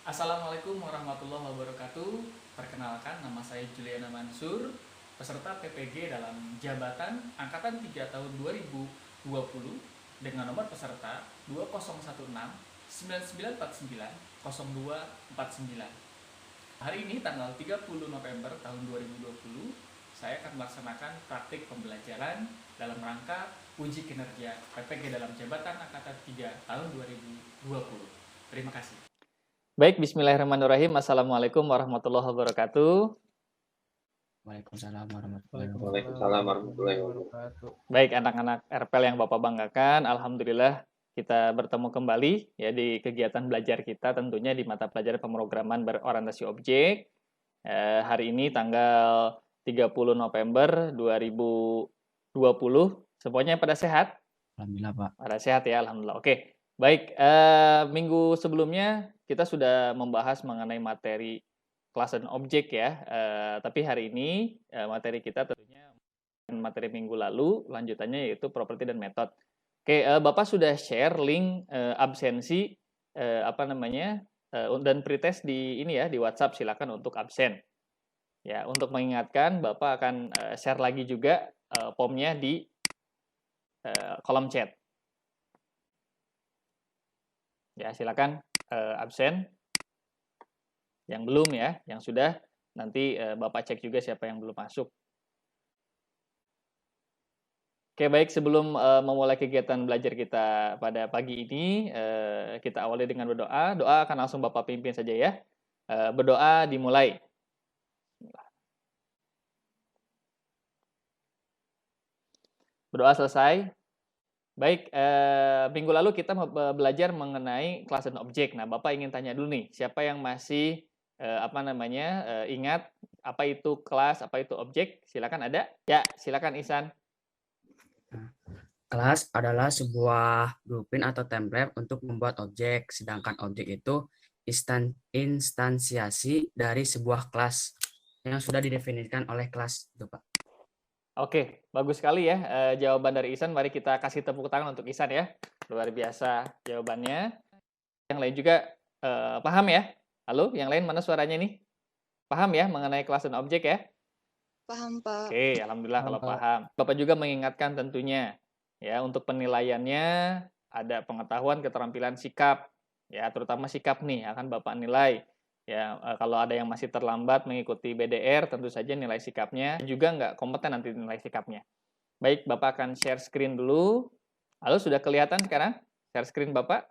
Assalamualaikum warahmatullahi wabarakatuh. Perkenalkan, nama saya Juliana Mansur, peserta PPG dalam jabatan Angkatan 3 tahun 2020 dengan nomor peserta 2016 9949 0249. Hari ini tanggal 30 November tahun 2020, saya akan melaksanakan praktik pembelajaran dalam rangka uji kinerja PPG dalam jabatan Angkatan 3 tahun 2020. Terima kasih. Baik, bismillahirrahmanirrahim. Assalamualaikum warahmatullahi wabarakatuh. Waalaikumsalam warahmatullahi Waalaikumsalam warahmatullahi wabarakatuh. Baik, anak-anak RPL yang Bapak banggakan, alhamdulillah kita bertemu kembali ya di kegiatan belajar kita tentunya di mata pelajaran pemrograman berorientasi objek. Hari ini tanggal 30 November 2020. Semuanya pada sehat? Alhamdulillah, Pak. Pada sehat ya, alhamdulillah. Oke. Baik, minggu sebelumnya kita sudah membahas mengenai materi kelas dan objek ya. Tapi hari ini materi kita tentunya materi minggu lalu, lanjutannya yaitu properti dan metode. Oke, Bapak sudah share link absensi dan pretest di ini ya di WhatsApp, silakan untuk absen. Ya, untuk mengingatkan Bapak akan share lagi juga formnya di kolom chat. Ya, silakan absen. Yang belum ya, yang sudah nanti Bapak cek juga siapa yang belum masuk. Oke, baik, sebelum memulai kegiatan belajar kita pada pagi ini, kita awali dengan berdoa. Doa akan langsung Bapak pimpin saja ya. Berdoa dimulai. Berdoa selesai. Baik, minggu lalu kita belajar mengenai kelas dan objek. Nah, Bapak ingin tanya dulu nih, siapa yang masih ingat apa itu kelas, apa itu objek? Silakan ada. Ya, silakan Ihsan. Kelas adalah sebuah blueprint atau template untuk membuat objek, sedangkan objek itu instansiasi dari sebuah kelas yang sudah didefinisikan oleh kelas itu, Pak. Oke, bagus sekali ya jawaban dari Ihsan. Mari kita kasih tepuk tangan untuk Ihsan ya. Luar biasa jawabannya. Yang lain juga paham ya? Halo, yang lain mana suaranya nih? Paham ya mengenai kelas dan objek ya? Paham, Pak. Oke, alhamdulillah kalau paham. Bapak juga mengingatkan tentunya ya untuk penilaiannya ada pengetahuan, keterampilan, sikap. Ya, terutama sikap nih akan Bapak nilai. Ya, kalau ada yang masih terlambat mengikuti BDR, tentu saja nilai sikapnya juga nggak kompeten nanti nilai sikapnya. Baik, Bapak akan share screen dulu. Halo, sudah kelihatan sekarang? Share screen Bapak?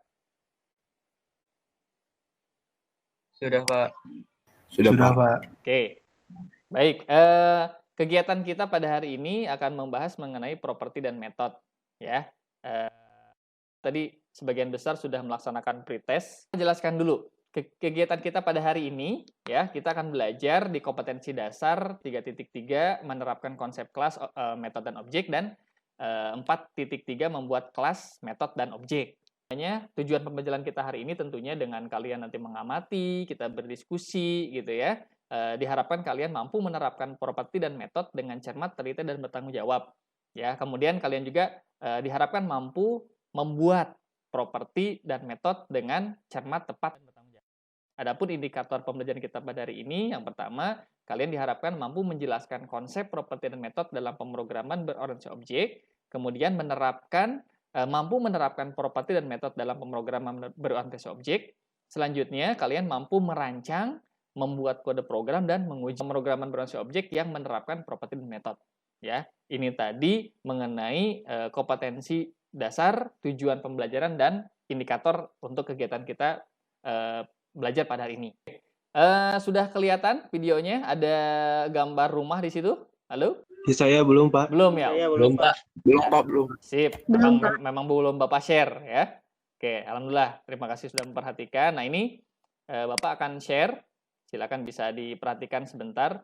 Sudah, Pak. Sudah, Pak. Oke. Baik, kegiatan kita pada hari ini akan membahas mengenai properti dan metode ya. Tadi sebagian besar sudah melaksanakan pretest. Jelaskan dulu kegiatan kita pada hari ini ya. Kita akan belajar di kompetensi dasar 3.3 menerapkan konsep kelas, metode dan objek, dan 4.3 membuat kelas, metode dan objek. Tujuan pembelajaran kita hari ini tentunya dengan kalian nanti mengamati, kita berdiskusi gitu ya. Diharapkan kalian mampu menerapkan properti dan metode dengan cermat, teliti, dan bertanggung jawab. Ya, kemudian kalian juga diharapkan mampu membuat properti dan metode dengan cermat, tepat, dan bertanggung jawab. Adapun indikator pembelajaran kita pada hari ini, yang pertama, kalian diharapkan mampu menjelaskan konsep properti dan metode dalam pemrograman berorientasi objek, kemudian mampu menerapkan properti dan metode dalam pemrograman berorientasi objek. Selanjutnya, kalian mampu merancang, membuat kode program, dan menguji pemrograman berorientasi objek yang menerapkan properti dan metode. Ya, ini tadi mengenai kompetensi dasar, tujuan pembelajaran, dan indikator untuk kegiatan kita belajar pada hari ini. Sudah kelihatan videonya? Ada gambar rumah di situ? Halo? Saya belum, Pak. Belum ya? Belum, Pak. Belum. Sip, memang belum Bapak share ya. Oke, alhamdulillah. Terima kasih sudah memperhatikan. Nah, ini Bapak akan share. Silakan bisa diperhatikan sebentar.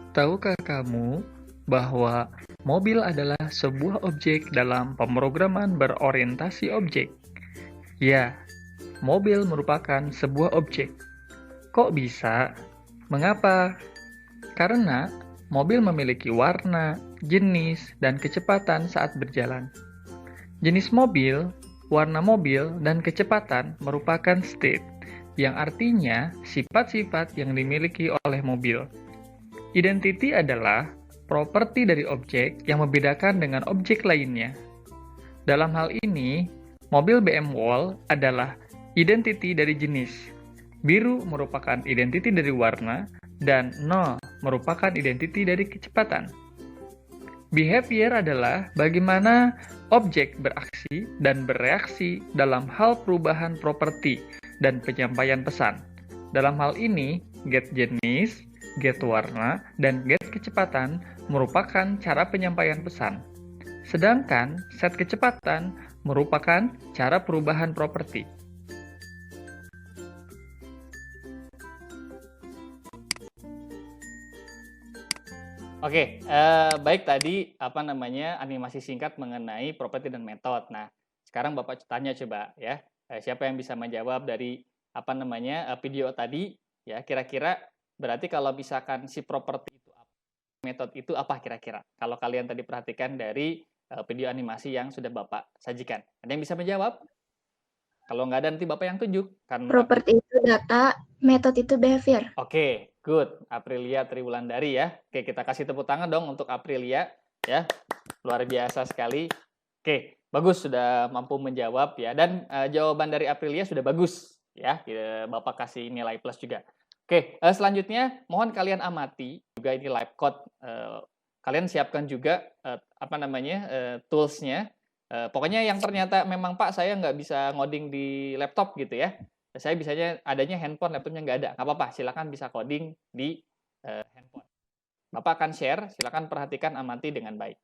Tahukah kamu bahwa Mobil adalah sebuah objek dalam pemrograman berorientasi objek. Ya, mobil merupakan sebuah objek. Kok bisa? Mengapa? Karena mobil memiliki warna, jenis, dan kecepatan saat berjalan. Jenis mobil, warna mobil, dan kecepatan merupakan state, yang artinya sifat-sifat yang dimiliki oleh mobil. Identity adalah properti dari objek yang membedakan dengan objek lainnya. Dalam hal ini, mobil BM Wall adalah identity dari jenis. Biru merupakan identity dari warna, dan 0 merupakan identity dari kecepatan. Behavior adalah bagaimana objek beraksi dan bereaksi dalam hal perubahan properti dan penyampaian pesan. Dalam hal ini, get jenis, get warna, dan get kecepatan merupakan cara penyampaian pesan. Sedangkan set kecepatan merupakan cara perubahan properti. Oke, baik tadi animasi singkat mengenai properti dan metode. Nah, sekarang Bapak tanya coba ya, siapa yang bisa menjawab dari video tadi ya, kira-kira berarti kalau misalkan si properti itu apa, metode itu apa kira-kira? Kalau kalian tadi perhatikan dari video animasi yang sudah Bapak sajikan. Ada yang bisa menjawab? Kalau nggak ada nanti Bapak yang tunjuk. Properti itu data, metode itu behavior. Oke, good. Aprilia Triwulandari ya. Oke, kita kasih tepuk tangan dong untuk Aprilia ya. Luar biasa sekali. Oke, bagus sudah mampu menjawab ya. Dan jawaban dari Aprilia sudah bagus ya. Bapak kasih nilai plus juga. Oke, selanjutnya mohon kalian amati juga ini live code. Kalian siapkan juga toolsnya. Pokoknya yang ternyata memang Pak saya nggak bisa ngoding di laptop gitu ya. Saya bisanya adanya handphone, laptopnya nggak ada. Nggak apa-apa, silakan bisa coding di handphone. Bapak akan share, silakan perhatikan, amati dengan baik.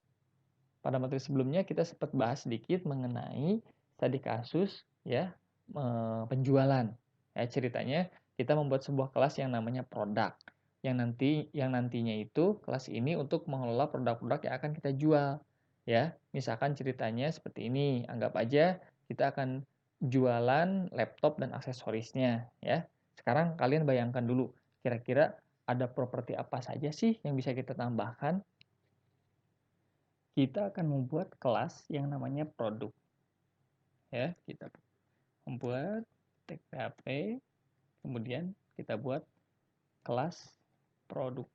Pada materi sebelumnya kita sempat bahas sedikit mengenai tadi kasus ya penjualan. Ya, ceritanya kita membuat sebuah kelas yang namanya produk. Yang nantinya itu kelas ini untuk mengelola produk-produk yang akan kita jual. Ya, misalkan ceritanya seperti ini, anggap aja kita akan jualan laptop dan aksesorisnya ya. Sekarang kalian bayangkan dulu, kira-kira ada properti apa saja sih yang bisa kita tambahkan? Kita akan membuat kelas yang namanya produk. Ya, kita membuat tag PHP, kemudian kita buat kelas produk.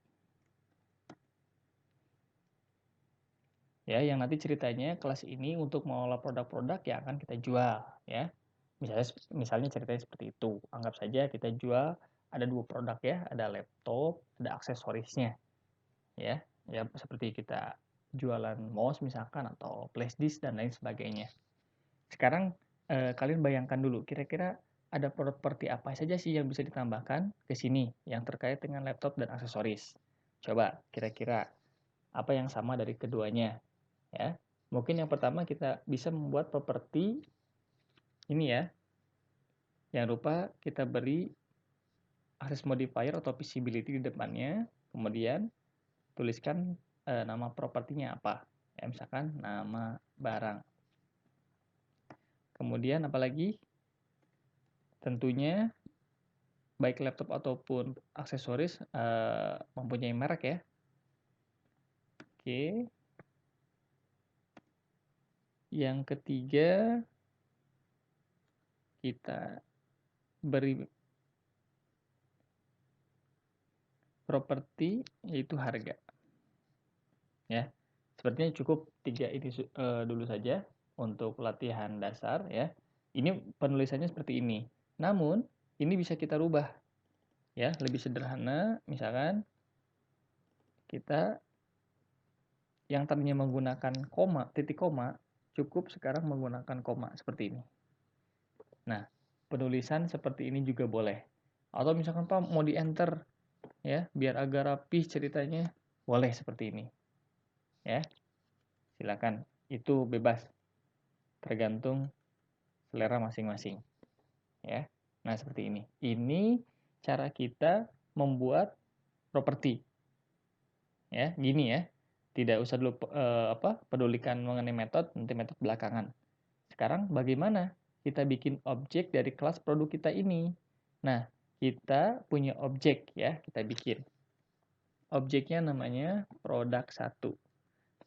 Ya, yang nanti ceritanya kelas ini untuk mengolah produk-produk yang akan kita jual ya. Misalnya ceritanya seperti itu. Anggap saja kita jual ada 2 produk ya, ada laptop, ada aksesorisnya. Ya, seperti kita jualan mouse misalkan atau flash disk dan lain sebagainya. Sekarang kalian bayangkan dulu kira-kira ada properti apa saja sih yang bisa ditambahkan ke sini yang terkait dengan laptop dan aksesoris. Coba kira-kira apa yang sama dari keduanya ya. Mungkin yang pertama kita bisa membuat properti ini ya. Yang rupa kita beri access modifier atau visibility di depannya, kemudian tuliskan nama propertinya apa. Ya, misalkan nama barang. Kemudian apalagi? Tentunya baik laptop ataupun aksesoris mempunyai merek ya. Oke. Yang ketiga, kita beri properti yaitu harga. Ya. Sepertinya cukup 3 ini dulu saja untuk latihan dasar ya. Ini penulisannya seperti ini. Namun, ini bisa kita rubah. Ya, lebih sederhana, misalkan kita yang tadinya menggunakan titik koma, cukup sekarang menggunakan koma seperti ini. Nah, penulisan seperti ini juga boleh. Atau misalkan Pak mau di enter ya, biar agak rapi ceritanya, boleh seperti ini. Ya. Silakan, itu bebas. Tergantung selera masing-masing. Ya. Nah, seperti ini. Ini cara kita membuat properti. Ya, gini ya. Tidak usah dulu pedulikan mengenai metode, nanti metode belakangan. Sekarang bagaimana kita bikin objek dari kelas produk kita ini? Nah, kita punya objek ya, kita bikin. Objeknya namanya produk 1.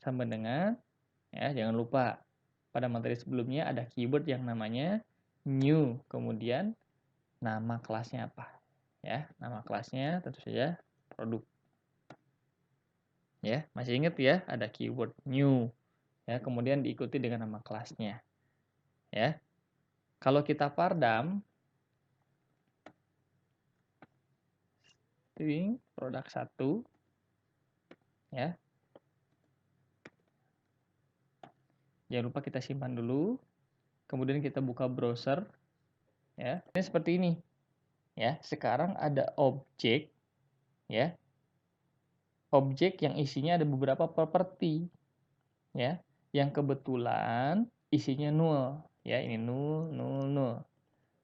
Sama dengan, ya jangan lupa, pada materi sebelumnya ada keyword yang namanya new, kemudian nama kelasnya apa. Ya, nama kelasnya tentu saja produk. Ya, masih ingat ya, ada keyword new. Ya, kemudian diikuti dengan nama kelasnya. Ya. Kalau kita pardam string produk 1 ya. Jangan lupa kita simpan dulu. Kemudian kita buka browser ya. Ini seperti ini. Ya, sekarang ada objek ya. Objek yang isinya ada beberapa properti ya, yang kebetulan isinya 0 ya, ini 0 0 0.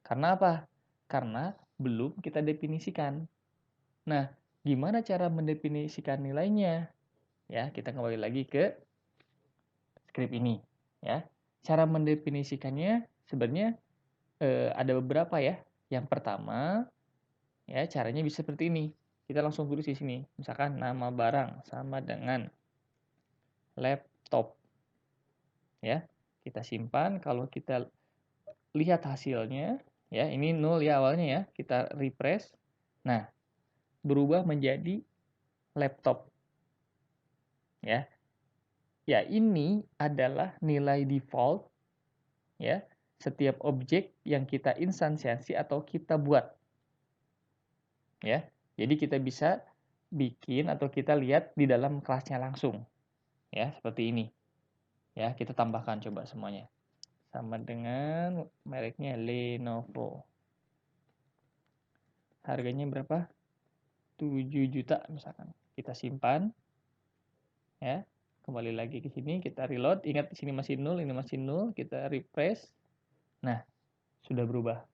Karena apa? Karena belum kita definisikan. Nah, gimana cara mendefinisikan nilainya? Ya, kita kembali lagi ke script ini ya. Cara mendefinisikannya sebenarnya ada beberapa ya. Yang pertama ya, caranya bisa seperti ini. Kita langsung tulis di sini. Misalkan nama barang sama dengan laptop. Ya, kita simpan. Kalau kita lihat hasilnya, ya ini 0 ya awalnya ya. Kita refresh. Nah, berubah menjadi laptop. Ya. Ya, ini adalah nilai default ya, setiap objek yang kita instansiasi atau kita buat. Ya. Jadi kita bisa bikin atau kita lihat di dalam kelasnya langsung. Ya, seperti ini. Ya, kita tambahkan coba semuanya. Sama dengan mereknya Lenovo. Harganya berapa? 7 juta misalkan. Kita simpan. Ya. Kembali lagi ke sini, kita reload. Ingat di sini masih 0, ini masih 0, kita refresh. Nah, sudah berubah.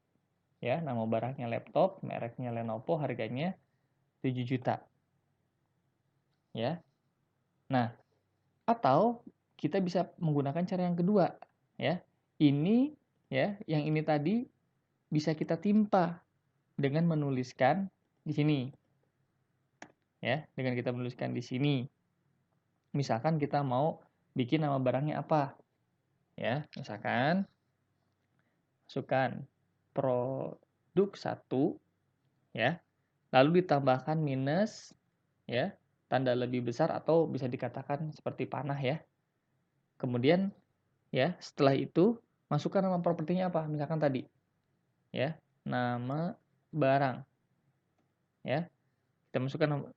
Ya, nama barangnya laptop, mereknya Lenovo, harganya 7 juta. Ya. Nah, atau kita bisa menggunakan cara yang kedua, ya. Ini ya, yang ini tadi bisa kita timpa dengan menuliskan di sini. Ya, dengan kita menuliskan di sini. Misalkan kita mau bikin nama barangnya apa? Ya, misalkan masukkan produk 1 ya. Lalu ditambahkan minus ya, tanda lebih besar atau bisa dikatakan seperti panah ya. Kemudian ya, setelah itu masukkan nama propertinya apa? Misalkan tadi ya, nama barang. Ya. Kita masukkan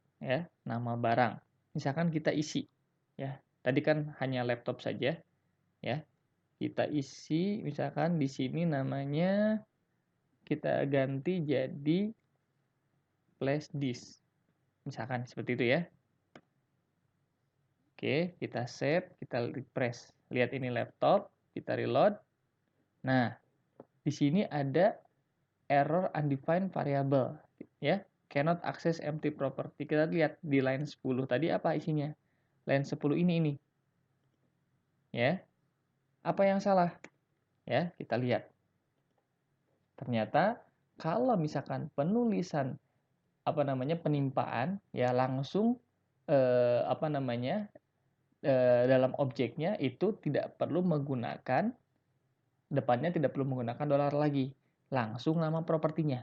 nama barang. Misalkan kita isi ya. Tadi kan hanya laptop saja ya. Kita isi misalkan di sini namanya kita ganti jadi flash disk. Misalkan seperti itu ya. Oke, kita save, kita refresh. Lihat ini laptop, kita reload. Nah, di sini ada error undefined variable ya. Cannot access empty property. Kita lihat di line 10 tadi apa isinya? Line 10 ini. Ya. Apa yang salah? Ya, kita lihat. Ternyata kalau misalkan penulisan penimpaan ya langsung dalam objeknya itu tidak perlu menggunakan depannya tidak perlu menggunakan dolar lagi, langsung nama propertinya.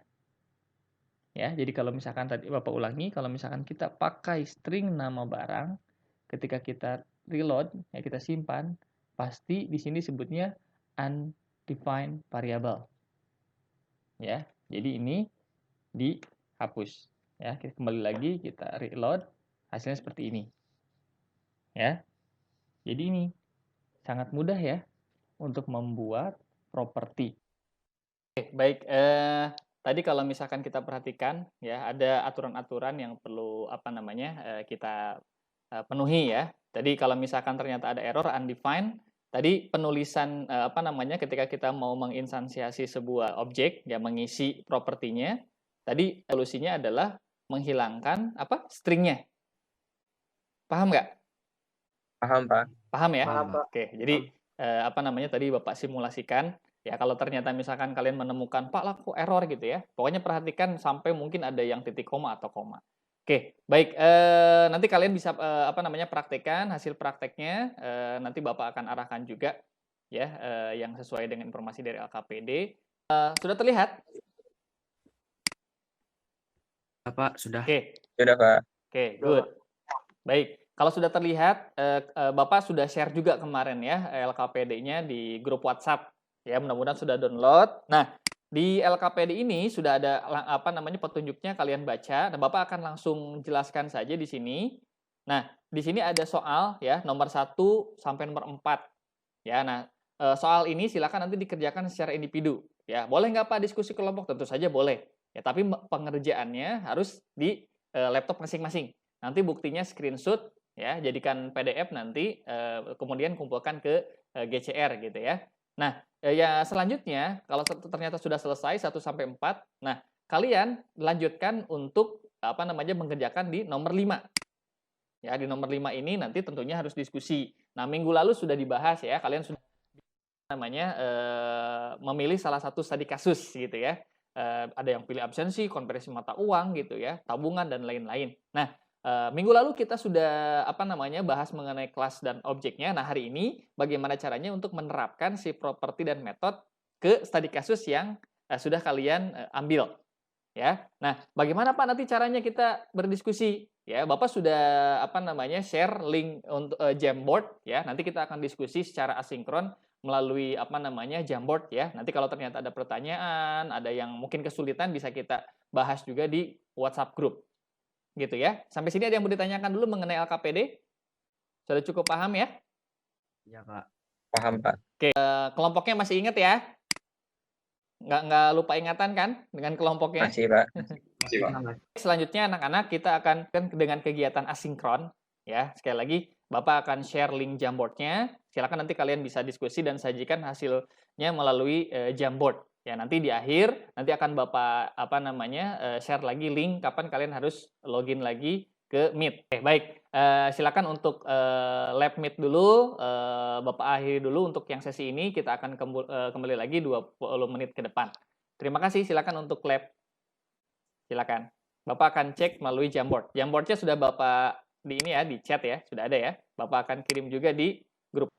Ya, jadi kalau misalkan tadi Bapak ulangi, kalau misalkan kita pakai string nama barang, ketika kita reload, ya kita simpan, pasti di sini sebutnya undefined variable. Ya, jadi ini dihapus. Ya, kita kembali lagi, kita reload, hasilnya seperti ini. Ya, jadi ini sangat mudah ya untuk membuat properti. Oke, baik. Tadi kalau misalkan kita perhatikan ya ada aturan-aturan yang perlu kita penuhi ya. Tadi kalau misalkan ternyata ada error undefined, tadi penulisan ketika kita mau menginstansiasi sebuah objek ya mengisi propertinya, tadi solusinya adalah menghilangkan stringnya. Paham nggak? Paham, Pak. Paham ya? Paham, Pak. Oke, jadi apa namanya tadi Bapak simulasikan ya, kalau ternyata misalkan kalian menemukan Pak lah kok error gitu ya. Pokoknya perhatikan sampai mungkin ada yang titik koma atau koma. Oke, baik, nanti kalian bisa apa namanya praktekkan hasil prakteknya, nanti Bapak akan arahkan juga ya yang sesuai dengan informasi dari LKPD. Sudah terlihat? Pak, sudah. Oke. Sudah, Pak. Oke, good. Baik, kalau sudah terlihat, Bapak sudah share juga kemarin ya LKPD-nya di grup WhatsApp. Ya, mudah-mudahan sudah download. Nah, di LKPD ini sudah ada apa namanya petunjuknya, kalian baca. Nah, Bapak akan langsung jelaskan saja di sini. Nah, di sini ada soal ya nomor 1 sampai nomor 4. Ya, nah soal ini silakan nanti dikerjakan secara individu. Ya, boleh nggak Pak diskusi kelompok? Tentu saja boleh. Ya, tapi pengerjaannya harus di laptop masing-masing. Nanti buktinya screenshot ya, jadikan PDF nanti kemudian kumpulkan ke GCR gitu ya. Nah, ya selanjutnya kalau ternyata sudah selesai 1 sampai 4, nah kalian lanjutkan untuk apa namanya mengerjakan di nomor 5. Ya, di nomor 5 ini nanti tentunya harus diskusi. Nah, minggu lalu sudah dibahas ya, kalian sudah namanya memilih salah satu studi kasus gitu ya. Ada yang pilih absensi, konversi mata uang gitu ya, tabungan dan lain-lain. Nah, minggu lalu kita sudah apa namanya bahas mengenai kelas dan objeknya. Nah, hari ini bagaimana caranya untuk menerapkan si properti dan metode ke studi kasus yang sudah kalian ambil ya. Nah, bagaimana Pak nanti caranya kita berdiskusi? Ya, Bapak sudah apa namanya share link untuk Jamboard ya. Nanti kita akan diskusi secara asinkron melalui apa namanya Jamboard ya. Nanti kalau ternyata ada pertanyaan, ada yang mungkin kesulitan bisa kita bahas juga di WhatsApp group. Gitu ya. Sampai sini ada yang mau ditanyakan dulu mengenai LKPD? Sudah cukup paham ya? Ya, Pak. Paham, Pak. Oke, kelompoknya masih ingat ya? Nggak lupa ingatan kan dengan kelompoknya? Masih, Pak. Masih, Pak. Selanjutnya anak-anak kita akan dengan kegiatan asinkron ya. Sekali lagi Bapak akan share link Jamboard-nya. Silakan nanti kalian bisa diskusi dan sajikan hasilnya melalui Jamboard. Ya, nanti di akhir nanti akan Bapak apa namanya share lagi link kapan kalian harus login lagi ke Meet. Oke, baik. Silakan untuk lab Meet dulu, Bapak akhiri dulu untuk yang sesi ini. Kita akan kembali lagi 20 menit ke depan. Terima kasih. Silakan untuk lab. Silakan. Bapak akan cek melalui Jamboard. Jamboard-nya sudah Bapak di ini ya, di chat ya, sudah ada ya. Bapak akan kirim juga di grup.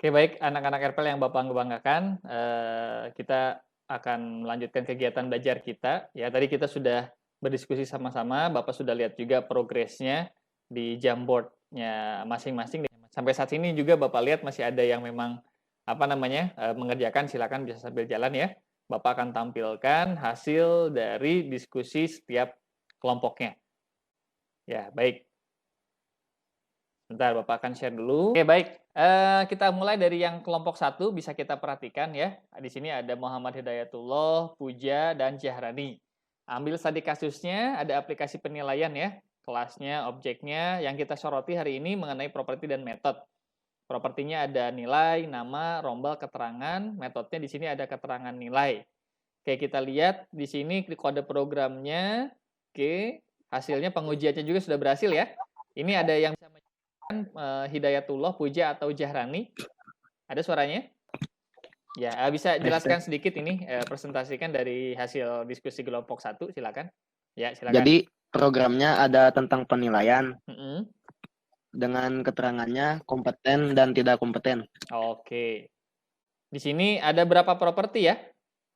Oke, baik anak-anak RPL yang Bapak banggakan, kita akan melanjutkan kegiatan belajar kita. Ya, tadi kita sudah berdiskusi sama-sama, Bapak sudah lihat juga progresnya di Jamboard-nya masing-masing. Sampai saat ini juga Bapak lihat masih ada yang memang mengerjakan, silakan bisa sambil jalan ya. Bapak akan tampilkan hasil dari diskusi setiap kelompoknya. Ya, baik. Bentar, Bapak akan share dulu. Oke, baik. Kita mulai dari yang kelompok 1, bisa kita perhatikan ya. Di sini ada Muhammad Hidayatullah, Puja, dan Jahrani. Ambil studi kasusnya, ada aplikasi penilaian ya. Kelasnya, objeknya. Yang kita soroti hari ini mengenai properti dan metode. Propertinya ada nilai, nama, rombel, keterangan. Metodenya di sini ada keterangan nilai. Oke, kita lihat di sini kode programnya. Oke, hasilnya pengujiannya juga sudah berhasil ya. Ini ada yang bisa Hidayatullah, Puja, atau Jahrani. Ada suaranya? Ya, bisa jelaskan sedikit ini, presentasikan dari hasil diskusi kelompok 1, silakan. Ya, silakan. Jadi programnya ada tentang penilaian dengan keterangannya kompeten dan tidak kompeten. Oke. Di sini ada berapa properti ya?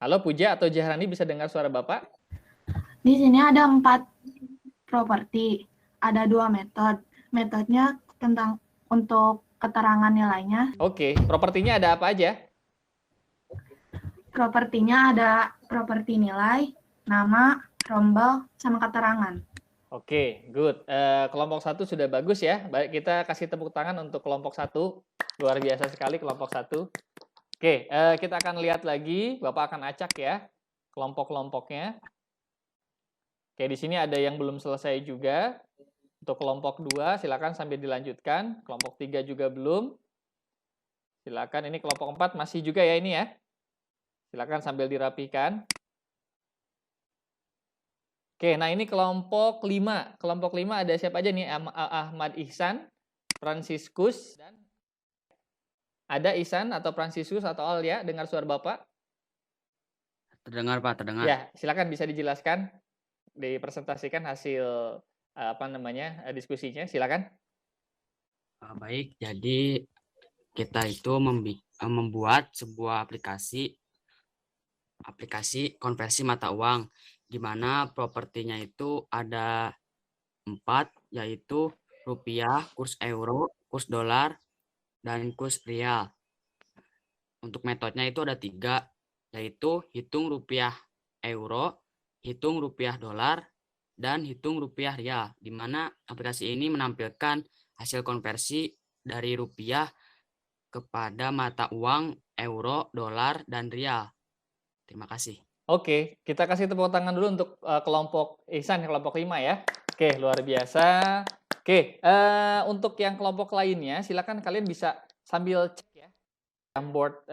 Halo Puja atau Jahrani, bisa dengar suara Bapak? Di sini ada 4 properti, ada 2 metode. Metodenya tentang untuk keterangan nilainya. Oke, propertinya ada apa aja? Propertinya ada properti nilai, nama, rombel, sama keterangan. Oke, good. Kelompok 1 sudah bagus ya. Baik, kita kasih tepuk tangan untuk kelompok 1. Luar biasa sekali kelompok 1. Oke, kita akan lihat lagi. Bapak akan acak ya kelompok-kelompoknya. Oke, di sini ada yang belum selesai juga. Untuk kelompok 2, silakan sambil dilanjutkan. Kelompok 3 juga belum. Silakan, ini kelompok 4 masih juga ya ini ya. Silakan sambil dirapikan. Oke, nah ini kelompok 5. Kelompok 5 ada siapa aja nih? Ahmad Ihsan, Franciscus, dan ada Ihsan atau Franciscus atau Alia, dengar suara Bapak? Terdengar Pak, terdengar. Ya, silakan bisa dijelaskan, dipresentasikan hasil diskusinya, silakan. Baik, jadi kita itu membuat sebuah aplikasi konversi mata uang, di mana propertinya itu ada 4, yaitu rupiah, kurs euro, kurs dolar, dan kurs rial. Untuk metodenya itu ada 3, yaitu hitung rupiah euro, hitung rupiah dolar, dan hitung rupiah rial, di mana aplikasi ini menampilkan hasil konversi dari rupiah kepada mata uang euro, dolar, dan rial. Terima kasih. Oke, kita kasih tepuk tangan dulu untuk kelompok Ihsan, kelompok 5 ya. Oke, luar biasa. Oke, untuk yang kelompok lainnya, silakan kalian bisa sambil cek ya Jamboard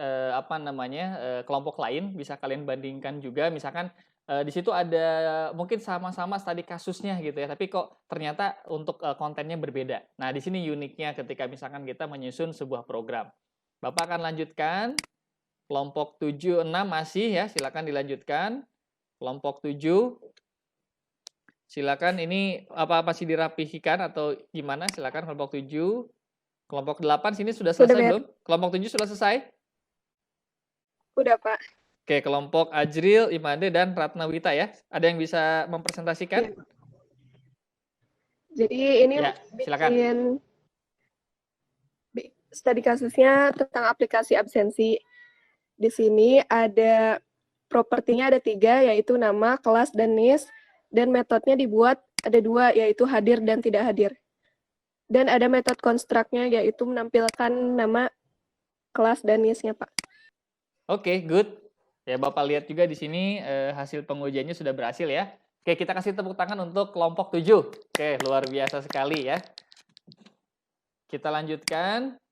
kelompok lain, bisa kalian bandingkan juga. Misalkan di situ ada mungkin sama-sama studi kasusnya gitu ya, tapi kok ternyata untuk kontennya berbeda. Nah, di sini uniknya ketika misalkan kita menyusun sebuah program. Bapak akan lanjutkan. Kelompok 7, 6 masih ya, silakan dilanjutkan. Kelompok 7, silakan ini apa sih dirapihkan atau gimana? Silakan kelompok 7. Kelompok 8 sini sudah selesai belum? Kelompok 7 sudah selesai? Udah, Pak. Oke, kelompok Ajril, Imade, dan Ratnawita ya. Ada yang bisa mempresentasikan? Ya. Jadi ini ya, silakan. Studi kasusnya tentang aplikasi absensi. Di sini ada propertinya ada 3, yaitu nama, kelas, dan NIS. Dan metodenya dibuat ada 2, yaitu hadir dan tidak hadir. Dan ada metode konstruknya, yaitu menampilkan nama, kelas, dan NIS-nya, Pak. Oke, good. Ya, Bapak lihat juga di sini hasil pengujiannya sudah berhasil ya. Oke, kita kasih tepuk tangan untuk kelompok 7. Oke, luar biasa sekali ya. Kita lanjutkan.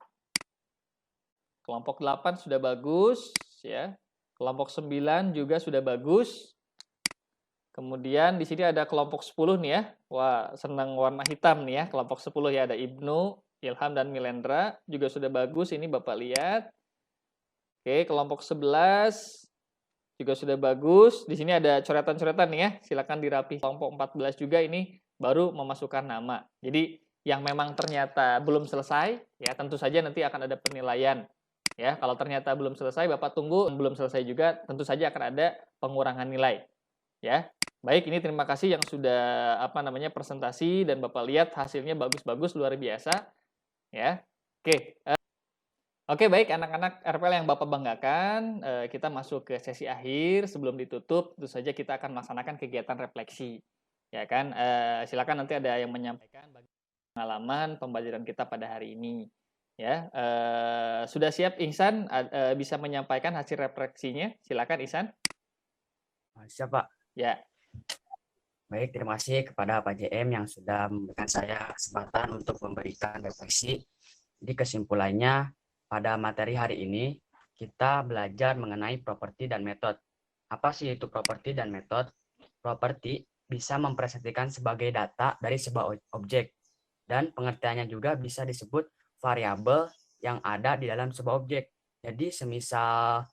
Kelompok 8 sudah bagus ya. Kelompok 9 juga sudah bagus. Kemudian di sini ada kelompok 10 nih ya. Wah, senang warna hitam nih ya. Kelompok 10 ya, ada Ibnu, Ilham, dan Milendra juga sudah bagus. Ini Bapak lihat. Oke, kelompok 11 juga sudah bagus. Di sini ada coretan-coretan nih ya. Silakan dirapi. Kelompok 14 juga ini baru memasukkan nama. Jadi yang memang ternyata belum selesai ya, tentu saja nanti akan ada penilaian Ya, kalau ternyata belum selesai, Bapak tunggu. Belum selesai juga, tentu saja akan ada pengurangan nilai. Ya, baik. Ini terima kasih yang sudah presentasi dan Bapak lihat hasilnya bagus-bagus, luar biasa. Ya, oke. Oke, baik anak-anak RPL yang Bapak banggakan, kita masuk ke sesi akhir. Sebelum ditutup, tentu saja kita akan melaksanakan kegiatan refleksi. Ya kan, silakan nanti ada yang menyampaikan pengalaman pembelajaran kita pada hari ini. Ya, sudah siap Ihsan bisa menyampaikan hasil refleksinya? Silakan Ihsan. Siap, Pak. Ya. Baik, terima kasih kepada Pak JM yang sudah memberikan saya kesempatan untuk memberikan refleksi. Jadi kesimpulannya, pada materi hari ini kita belajar mengenai properti dan metode. Apa sih itu properti dan metode? Properti bisa mempresentasikan sebagai data dari sebuah objek, dan pengertiannya juga bisa disebut variabel yang ada di dalam sebuah objek. Jadi semisal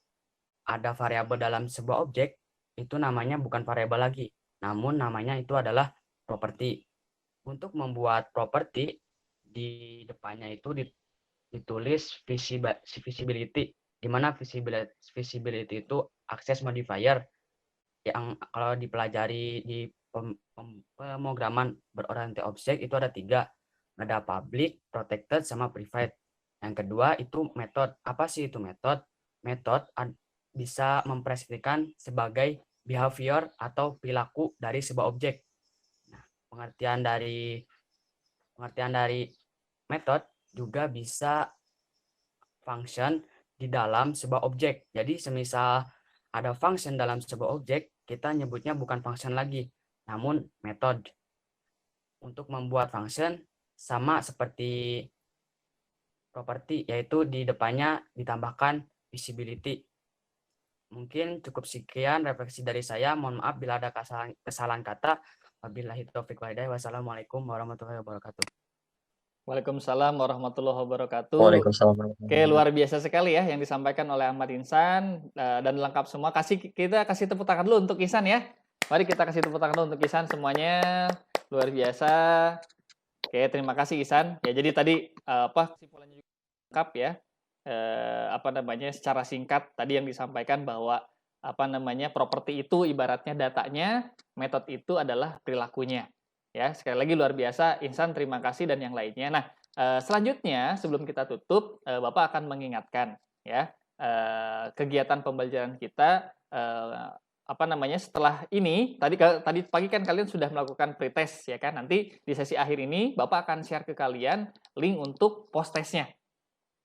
ada variabel dalam sebuah objek, itu namanya bukan variabel lagi, namun namanya itu adalah properti. Untuk membuat properti, di depannya itu ditulis visibility, di mana visibility itu access modifier yang kalau dipelajari di pemrograman berorientasi objek itu ada 3. Ada public, protected, sama private. Yang kedua itu method. Apa sih itu method? Method bisa mempresentasikan sebagai behavior atau perilaku dari sebuah objek. Nah, pengertian dari method juga bisa function di dalam sebuah objek. Jadi semisal ada function dalam sebuah objek, kita nyebutnya bukan function lagi, namun method. Untuk membuat function sama seperti properti, yaitu di depannya ditambahkan visibility. Mungkin cukup sekian refleksi dari saya. Mohon maaf bila ada kesalahan kata. Wabillahi taufiq wal hidayah. Wassalamualaikum warahmatullahi wabarakatuh. Waalaikumsalam warahmatullahi wabarakatuh. Waalaikumsalam. Oke, luar biasa sekali ya yang disampaikan oleh Ahmad Ihsan, dan lengkap semua. Kita kasih tepuk tangan dulu untuk Ihsan ya. Mari kita kasih tepuk tangan dulu untuk Ihsan semuanya. Luar biasa. Oke, terima kasih Ihsan. Ya, jadi tadi kesimpulannya juga lengkap ya. Secara singkat tadi yang disampaikan bahwa properti itu ibaratnya datanya, metode itu adalah perilakunya. Ya, sekali lagi luar biasa Ihsan, terima kasih dan yang lainnya. Nah, selanjutnya sebelum kita tutup, Bapak akan mengingatkan ya kegiatan pembelajaran kita setelah ini tadi pagi kan kalian sudah melakukan pretest ya kan. Nanti di sesi akhir ini Bapak akan share ke kalian link untuk post testnya.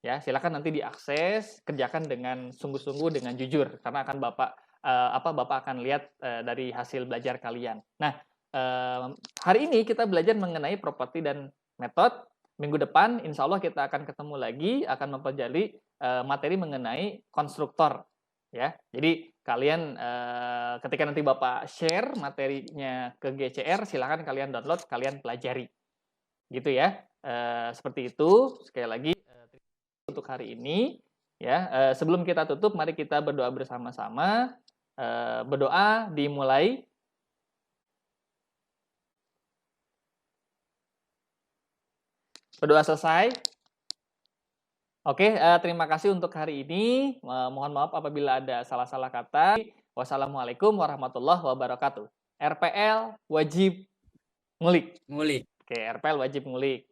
Ya, silakan nanti diakses, kerjakan dengan sungguh-sungguh dengan jujur karena akan Bapak akan lihat dari hasil belajar kalian. Nah, hari ini kita belajar mengenai properti dan metode. Minggu depan insya Allah kita akan ketemu lagi, akan mempelajari materi mengenai konstruktor. Ya, jadi kalian ketika nanti Bapak share materinya ke GCR, silakan kalian download, kalian pelajari, gitu ya. Seperti itu. Sekali lagi untuk hari ini, ya. Sebelum kita tutup, mari kita berdoa bersama-sama. Berdoa dimulai. Berdoa selesai. Oke, terima kasih untuk hari ini. Mohon maaf apabila ada salah-salah kata. Wassalamualaikum warahmatullahi wabarakatuh. RPL wajib ngulik. Ngulik. Oke, RPL wajib ngulik.